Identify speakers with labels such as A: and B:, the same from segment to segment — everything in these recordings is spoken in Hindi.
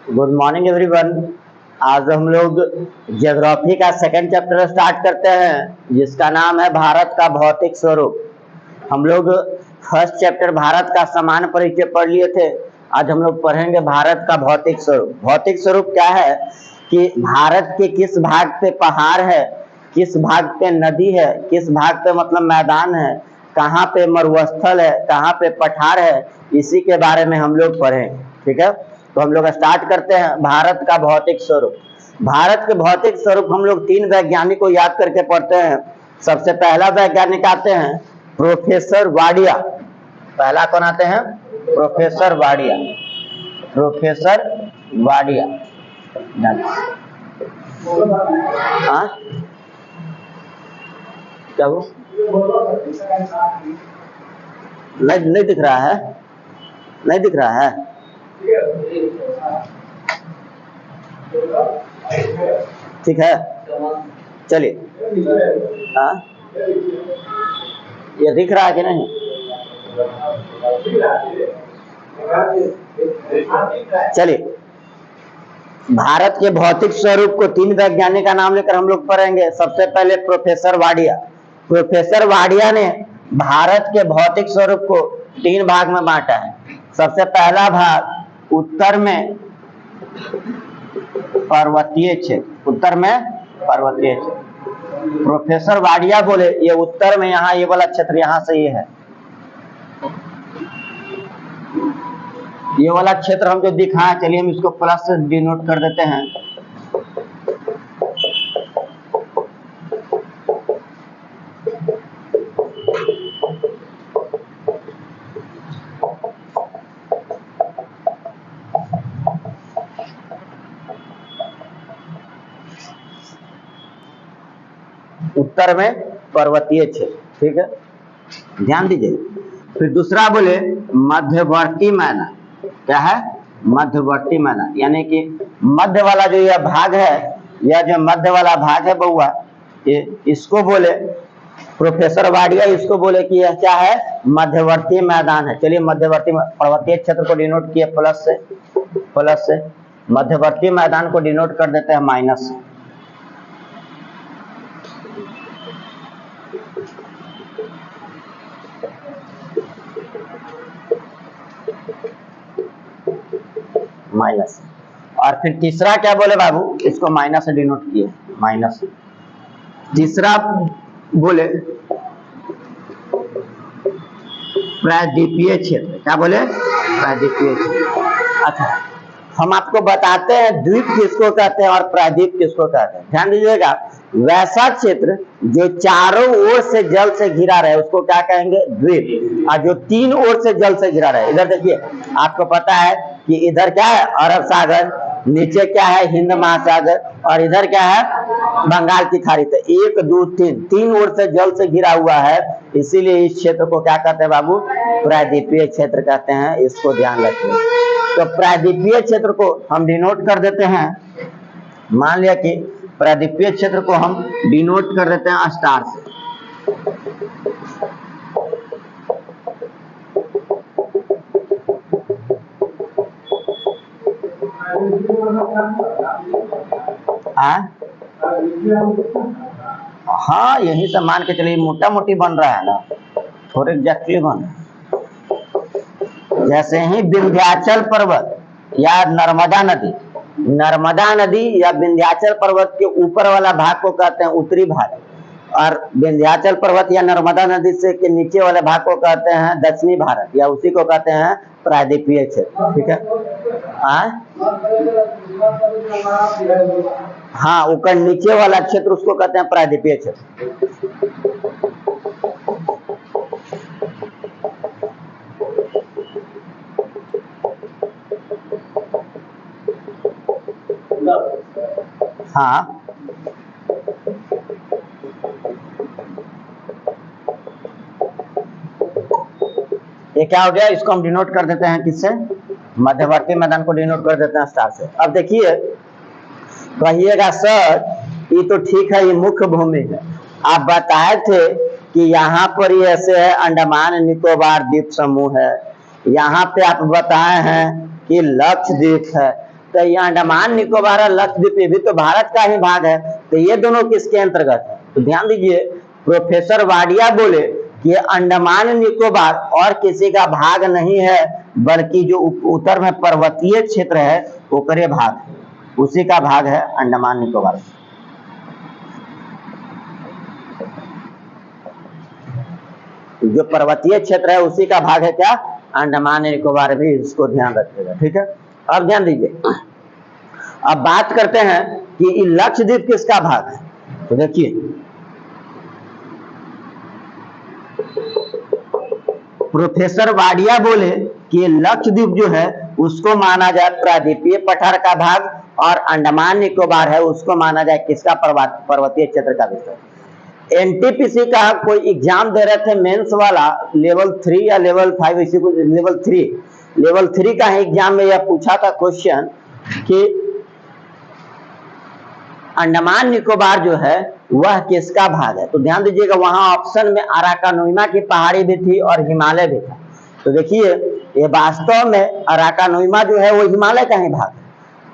A: Good morning everyone. आज हम लोग ज्योग्राफी का सेकंड चैप्टर स्टार्ट करते हैं जिसका नाम है भारत का भौतिक स्वरूप। हम लोग फर्स्ट चैप्टर भारत का सामान्य परिचय पढ़ लिए थे। आज हम लोग पढ़ेंगे भारत का भौतिक स्वरूप। भौतिक स्वरूप क्या है कि भारत के किस भाग पे पहाड़ है, किस भाग पे नदी है, किस भाग पे मतलब मैदान है, कहाँ पे मरुस्थल है, कहाँ पे पठार है, इसी के बारे में हम लोग पढ़ेंगे। ठीक है, तो हम लोग स्टार्ट करते हैं भारत का भौतिक स्वरूप। भारत के भौतिक स्वरूप हम लोग 3 वैज्ञानिक को याद करके पढ़ते हैं। सबसे पहला वैज्ञानिक आते हैं प्रोफेसर वाडिया। पहला कौन आते हैं? प्रोफेसर वाडिया। प्रोफेसर वाडिया। हाँ क्या वो नहीं दिख रहा है? नहीं दिख रहा है? ठीक है, चलिए। हाँ, ये दिख रहा है कि नहीं? चलिए, भारत के भौतिक स्वरूप को 3 वैज्ञानिक का नाम लेकर हम लोग पढ़ेंगे। सबसे पहले प्रोफेसर वाडिया। प्रोफेसर वाडिया ने भारत के भौतिक स्वरूप को 3 भाग में बांटा है। सबसे पहला भाग उत्तर में पर्वतीय क्षेत्र। उत्तर में पर्वतीय क्षेत्र। प्रोफेसर वाडिया बोले ये उत्तर में, यहाँ ये वाला क्षेत्र, यहाँ से ये है, ये वाला क्षेत्र हम जो दिखाएं, चलिए हम इसको प्लस से डिनोट कर देते हैं। उत्तर में पर्वतीय क्षेत्र, ठीक है, ध्यान दीजिए। फिर दूसरा बोले मध्यवर्ती मैदान। क्या है? मध्यवर्ती मैदान, यानी कि मध्य वाला जो यह भाग है, यह जो मध्य वाला भाग है बउआ, ये इसको बोले प्रोफेसर वाडिया, इसको बोले कि यह क्या है? मध्यवर्ती मैदान है। चलिए मध्यवर्ती पर्वतीय क्षेत्र को डिनोट किए प्लस से, प्लस से मध्यवर्ती मैदान को डिनोट कर देते हैं माइनस से। माइनस। और फिर तीसरा क्या बोले बाबू? इसको माइनस से डिनोट किए, माइनस। तीसरा बोले प्रायद्वीपीय क्षेत्र। क्या बोले? प्रायद्वीपीय क्षेत्र। अच्छा, हम आपको बताते हैं द्वीप किसको कहते हैं और प्रायद्वीप किसको कहते हैं। ध्यान दीजिएगा, वैसा क्षेत्र जो चारों ओर से जल से घिरा रहे उसको क्या कहेंगे? द्वीप। और जो 3 ओर से जल से घिरा रहे, इधर देखिए, आपको पता है कि इधर क्या है? अरब सागर, नीचे क्या है? हिंद महासागर, और इधर क्या है? बंगाल की खाड़ी। तो 1 2 3 ओर से जल से घिरा हुआ है, इसीलिए इस क्षेत्र को क्या कहते हैं बाबू? प्रायद्वीपीय क्षेत्र कहते हैं। इसको ध्यान रखिए। तो प्रायद्वीपीय क्षेत्र को हम डिनोट कर देते हैं, मान लिया कि प्रायद्वीपीय क्षेत्र को हम डिनोट कर देते हैं स्टार से। हाँ, यही सब मान के चलिए, मोटा मोटी बन रहा है ना, थोड़े एग्जैक्टली बन रहा है। जैसे ही विंध्याचल पर्वत या नर्मदा नदी, नर्मदा नदी या विंध्याचल पर्वत के ऊपर वाला भाग को कहते हैं उत्तरी भाग, और विंध्याचल पर्वत या नर्मदा नदी से के नीचे वाले भाग को कहते हैं दक्षिणी भारत, या उसी को कहते हैं प्रायद्वीपीय क्षेत्र। ठीक है, हाँ, ऊपर नीचे वाला क्षेत्र उसको कहते हैं प्रायद्वीपीय क्षेत्र। हाँ, ये क्या हो गया? इसको हम डिनोट कर देते हैं किससे? मध्यवर्ती मैदान को डिनोट कर देते हैं स्टार से। अब देखिए, कहिएगा सर ये तो ठीक है, ये मुख्य भूमि है, आप बताए थे कि यहाँ पर ये ऐसे है अंडमान निकोबार द्वीप समूह है, यहाँ पे आप बताए हैं कि लक्षद्वीप है, तो ये अंडमान निकोबार और लक्षद्वीप ये भी तो भारत का ही भाग है, तो ये दोनों किसके अंतर्गत है? तो ध्यान दीजिए, प्रोफेसर वाडिया बोले कि अंडमान निकोबार और किसी का भाग नहीं है, बल्कि जो उत्तर में पर्वतीय क्षेत्र है वो करे भाग, उसी का भाग है अंडमान निकोबार। जो पर्वतीय क्षेत्र है उसी का भाग है क्या? अंडमान निकोबार भी, इसको ध्यान रखिएगा, ठीक है। अब ध्यान दीजिए, अब बात करते हैं कि लक्षद्वीप किसका भाग है। तो देखिए, प्रोफेसर वाडिया बोले कि लक्षद्वीप जो है उसको माना जाए प्रायद्वीपीय पठार का भाग, और अंडमान निकोबार है उसको माना जाए किसका? पर्वतीय क्षेत्र का विषय। एनटीपीसी का कोई एग्जाम दे रहे थे मेंस वाला, लेवल 3 या लेवल 5, इसी को लेवल 3 का एग्जाम में यह पूछा था क्वेश्चन कि अंडमान निकोबार जो है वह किसका भाग है। तो ध्यान दीजिएगा, वहां ऑप्शन में अराकानोइमा की पहाड़ी भी थी और हिमालय भी था। तो देखिए, ये वास्तव में अराकानोइमा जो है वो हिमालय का ही भाग है,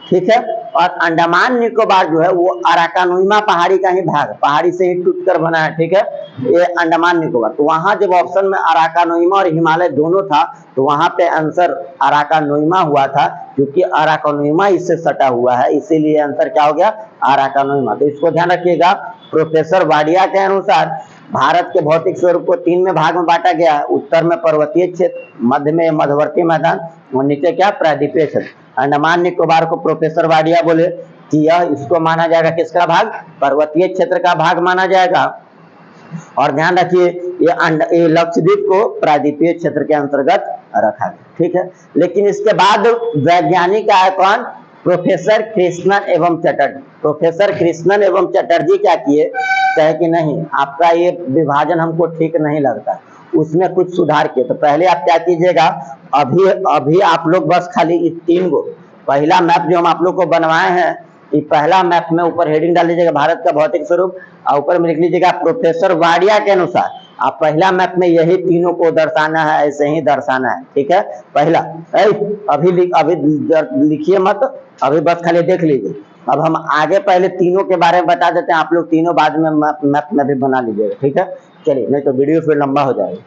A: ठीक है, और अंडमान निकोबार जो है वो अराकानोइमा पहाड़ी का ही भाग, पहाड़ी से ही टूटकर बना है, ठीक है, ये अंडमान निकोबार। तो वहां जब ऑप्शन में अराकानोइमा और हिमालय दोनों था, तो वहां पे आंसर अराकानोइमा हुआ था, क्योंकि अराकानोइमा इससे सटा हुआ है, इसीलिए आंसर क्या हो गया? अराकानोइमा। तो इसको ध्यान रखिएगा। प्रोफेसर वाडिया के अनुसार भारत के भौतिक स्वरूप को 3 में भाग में बांटा गया है। उत्तर में पर्वतीय क्षेत्र, मध्य में मध्यवर्ती मैदान और नीचे क्या? प्रायद्वीपीय क्षेत्र। अंडमान निकोबार को प्रोफेसर वाडिया बोले कि यह इसको माना जाएगा किसका भाग? पर्वतीय क्षेत्र का भाग माना जाएगा। और ध्यान रखिए, ये लक्षद्वीप को प्रायद्वीपीय क्षेत्र के अंतर्गत रखा गया, ठीक है। लेकिन इसके बाद वैज्ञानिक आए कौन? प्रोफेसर कृष्णन एवं चटर्जी। प्रोफेसर कृष्णन एवं चटर्जी क्या किए? कहे कि नहीं, आपका ये विभाजन हमको ठीक नहीं लगता, उसमें कुछ सुधार किए। तो पहले आप क्या कीजिएगा, अभी आप लोग बस खाली 3 गो पहला मैप जो हम आप लोग को बनवाए हैं, ये पहला मैप में ऊपर हेडिंग डाल लीजिएगा भारत का भौतिक स्वरूप, और ऊपर में लिख लीजिएगा प्रोफेसर वाडिया के अनुसार। आप पहला मैप में यही तीनों को दर्शाना है, ऐसे ही दर्शाना है, ठीक है। पहला अभी लिखिए मत, अभी बस खाली देख लीजिए। अब हम आगे पहले तीनों के बारे में बता देते हैं, आप लोग तीनों बाद में मैप में भी बना लीजिएगा, ठीक है। चलिए, नहीं तो वीडियो फिर लंबा हो जाएगा।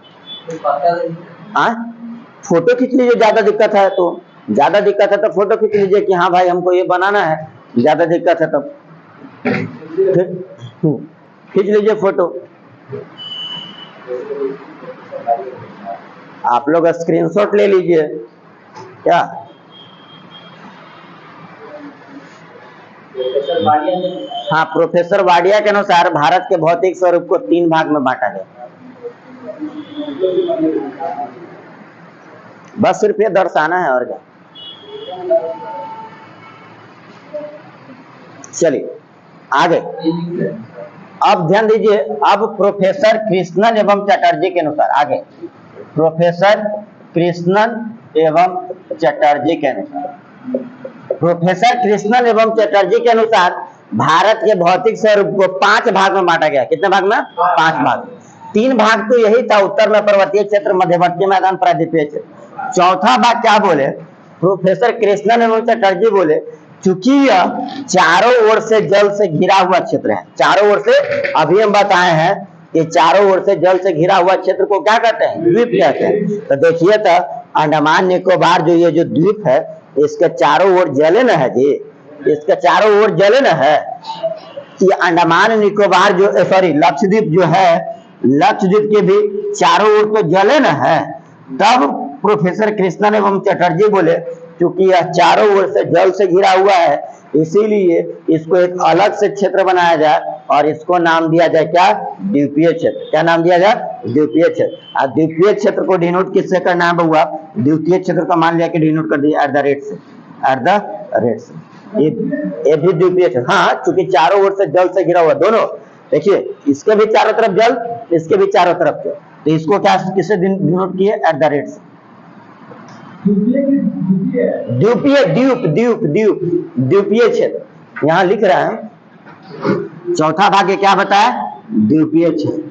A: फोटो खींच लीजिए, ज्यादा दिक्कत है तो फोटो खींच लीजिए कि हाँ भाई हमको ये बनाना है, ज्यादा दिक्कत है तब खींच लीजिए फोटो। आप लोग स्क्रीनशॉट ले लीजिए क्या? हाँ, प्रोफेसर वाडिया के अनुसार भारत के भौतिक स्वरूप को 3 भाग में बांटा गया। बस सिर्फ ये दर्शाना है और क्या। चलिए आगे, अब ध्यान दीजिए, अब प्रोफेसर कृष्णन एवं चटर्जी के अनुसार, आगे प्रोफेसर कृष्णन एवं चटर्जी के अनुसार, प्रोफेसर कृष्णन एवं चटर्जी के अनुसार भारत के भौतिक स्वरूप को 5 भाग में बांटा गया। कितने भाग में? 5 भाग। 3 भाग तो यही था, उत्तर में पर्वतीय क्षेत्र, मध्यवर्ती मैदान, प्रायद्वीपीय क्षेत्र। चौथा भाग क्या बोले प्रोफेसर कृष्णन एवं चटर्जी? बोले चूंकि यह चारों ओर से जल से घिरा हुआ क्षेत्र है, चारों ओर से, अभी हम बताए हैं कि चारों ओर से जल से घिरा हुआ क्षेत्र को क्या कहते हैं? द्वीप कहते हैं। तो देखिए, तो अंडमान निकोबार जो ये जो द्वीप है, इसके चारों ओर जले न है जी, इसके चारों ओर जले न है। ये अंडमान निकोबार जो लक्षद्वीप जो है, लक्षद्वीप के भी चारों ओर तो जले न है। तब प्रोफेसर कृष्णन एवं चटर्जी बोले क्योंकि यह चारों ओर से जल से घिरा हुआ है, इसीलिए इसको एक अलग से क्षेत्र बनाया जाए और इसको नाम दिया जाए क्या? द्वीपीय क्षेत्र। क्या नाम दिया जाए? द्वीपीय क्षेत्र। और द्वीपीय क्षेत्र को डिनोट किससे करना है बउआ? द्वीपीय क्षेत्र का मान लिया कि डिनोट कर दिया @ से, @ से। ये भी द्वीपीय क्षेत्र। हाँ, चूंकि चारों ओर से जल से घिरा हुआ दोनों, देखिए इसके भी चारों तरफ जल, इसके भी चारों तरफ जल, तो इसको क्या किससे डिनोट किए? @ से। द्वीपीय क्षेत्र यहाँ लिख रहा है। चौथा भाग क्या बताया? द्वीपीय क्षेत्र।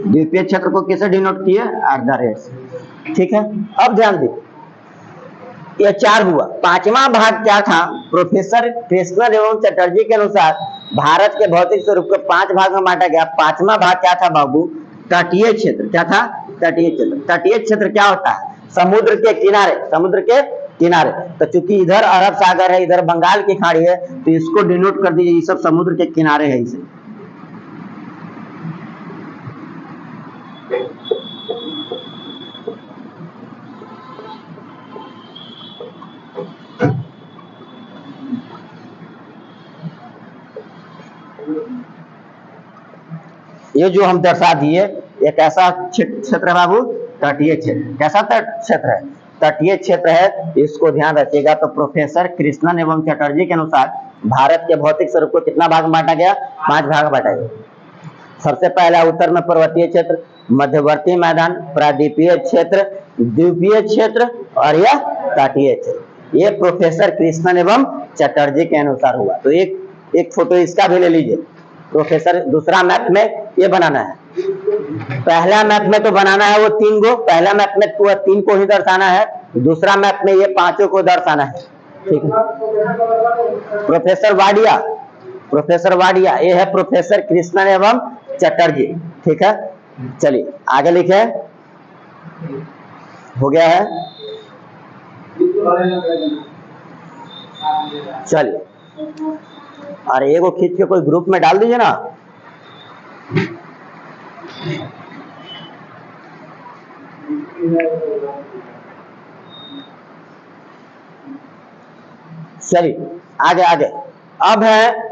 A: द्वीपीय क्षेत्र को किसे डिनोट किए? @ से, ठीक है। अब ध्यान दीजिए, ये 4 हुआ। पांचवा भाग क्या था? प्रोफेसर कृष्णन एवं चटर्जी के अनुसार भारत के भौतिक स्वरूप को 5 भाग में बांटा गया। पांचवा भाग क्या था बाबू? तटीय क्षेत्र। क्या था? तटीय क्षेत्र। तटीय क्षेत्र क्या होता है? समुद्र के किनारे, समुद्र के किनारे। तो चूंकि इधर अरब सागर है, इधर बंगाल की खाड़ी है, तो इसको डिनोट कर दीजिए, ये सब समुद्र के किनारे है। इसे ये जो हम दर्शा दिए, ये कैसा क्षेत्र है बाबू? तटीय क्षेत्र। कैसा क्षेत्र है? तटीय क्षेत्र है। इसको ध्यान रखिएगा। तो प्रोफेसर कृष्णन एवं चटर्जी के अनुसार भारत के भौतिक स्वरूप को कितना भाग में बांटा गया? 5 भाग में बांटा गया। सबसे पहला उत्तर में पर्वतीय क्षेत्र, मध्यवर्ती मैदान, प्रायद्वीपीय क्षेत्र, द्वीपीय क्षेत्र और यह तटीय क्षेत्र। ये प्रोफेसर कृष्णन एवं चटर्जी के अनुसार हुआ। तो एक फोटो इसका भी ले लीजिए। प्रोफेसर दूसरा मैप में ये बनाना है। पहला मैप में तो बनाना है वो 3 गो, पहला मैप में तो 3 को ही दर्शाना है, दूसरा मैप में ये 5 को दर्शाना है। ठीक है। प्रोफेसर वाडिया, प्रोफेसर वाडिया, ये है प्रोफेसर कृष्णन एवं चटर्जी। ठीक है, चलिए आगे लिखे। हो गया है। चलिए, अरे एगो खींच के कोई ग्रुप में डाल दीजिए ना। चलिए आगे आगे। अब है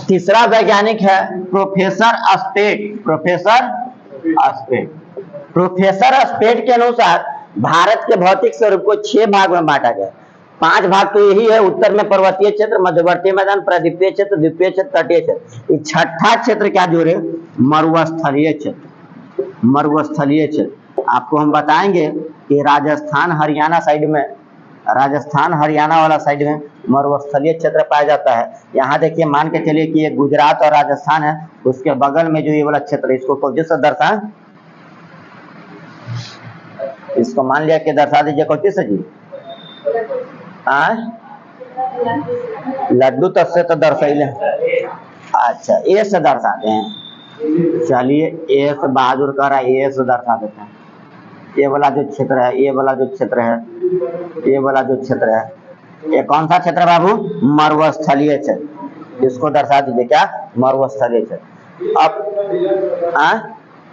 A: तीसरा वैज्ञानिक है प्रोफेसर स्पेट। प्रोफेसर स्पेट, प्रोफेसर स्पेट के अनुसार भारत के भौतिक स्वरूप को 6 भाग में बांटा गया। 5 भाग तो यही है, उत्तर में पर्वतीय क्षेत्र, मध्यवर्ती मैदान, प्रायद्वीपीय क्षेत्र, द्वीपीय क्षेत्र, तटीय क्षेत्र। छठा क्षेत्र क्या जोड़े? मरुस्थलीय क्षेत्र। मरुस्थलीय क्षेत्र आपको हम बताएंगे कि राजस्थान हरियाणा साइड में, राजस्थान हरियाणा वाला साइड में मरुस्थलीय क्षेत्र पाया जाता है। यहाँ देखिए, मान के चलिए कि ये गुजरात और राजस्थान है, उसके बगल में जो ये वाला क्षेत्र, इसको कौन से दर्शाएं? इसको मान लिया कि दर्शा दीजिए कौन से जी? लड्डू तब से तो दर्शाइले। अच्छा, ए से दर्शाते हैं। चलिए, ए से बहादुर कह रहा है, ए से दर्शा देते हैं। ये वाला जो क्षेत्र है, ये वाला जो क्षेत्र है, ये वाला जो क्षेत्र है, ये कौन सा क्षेत्र बाबू? मरुस्थलीय क्षेत्र। इसको दर्शा दीजिए क्या? मरुस्थलीय क्षेत्र। अब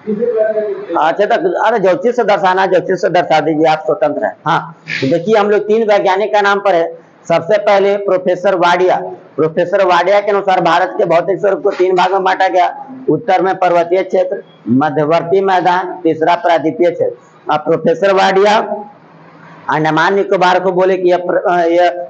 A: अच्छा, तो अरे ज्योतिष से दर्शाना, ज्योतिष से दर्शा दीजिए, आप स्वतंत्र है। हाँ, तो देखिए हम लोग 3 वैज्ञानिक का नाम पर है। सबसे पहले प्रोफेसर वाडिया। प्रोफेसर वाडिया के अनुसार भारत के भौतिक स्वरूप को 3 भाग में बांटा गया। उत्तर में पर्वतीय क्षेत्र, मध्यवर्ती मैदान, तीसरा प्रायद्वीपीय क्षेत्र। अब प्रोफेसर वाडिया अंडमान निकोबार को बोले कि यह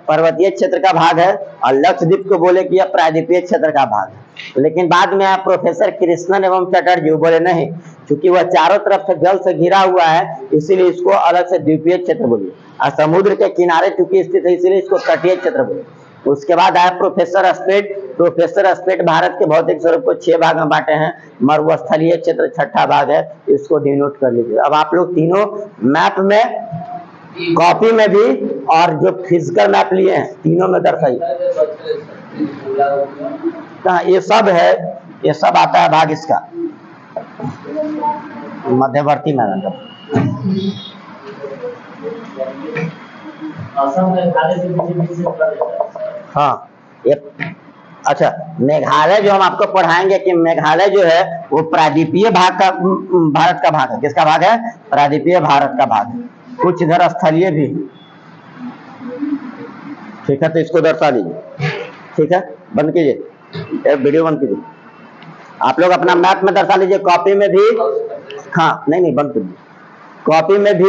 A: पर्वतीय क्षेत्र का भाग है, और लक्षद्वीप को बोले कि यह प्रायद्वीपीय क्षेत्र का भाग है। लेकिन बाद में आप प्रोफेसर कृष्णन एवं चटर्जी बोले नहीं, क्योंकि वह चारों तरफ से जल से घिरा हुआ है, इसीलिए इसको अलग से द्वीपीय क्षेत्र बोलिए, और समुद्र के किनारे चूंकि स्थित है, इसीलिए इसको तटीय क्षेत्र बोलिए। उसके बाद आया प्रोफेसर स्पेट। प्रोफेसर स्पेट भारत के भौतिक स्वरूप को 6 भाग में बांटे हैं। मरुस्थलीय क्षेत्र छठा भाग है, इसको डिनोट कर लीजिए। अब आप लोग तीनों मैप में, कॉपी में भी और जो फिजिकल मैप लिए हैं, तीनों में दर्शाइए। ये सब है, ये सब आता है भाग इसका मध्यवर्ती मैदान का। हाँ, ये अच्छा, मेघालय जो हम आपको पढ़ाएंगे कि मेघालय जो है वो प्रायद्वीपीय भाग का, भारत का भाग है। किसका भाग है? प्रायद्वीपीय भारत का भाग है। कुछ इधर स्थलीय भी। ठीक है, तो इसको दर्शा दीजिए। ठीक है, बंद कीजिए, वीडियो बंद कीजिए। आप लोग अपना मैप में दर्शा लीजिए, कॉपी में भी। हाँ, नहीं बंद कीजिए, कॉपी में भी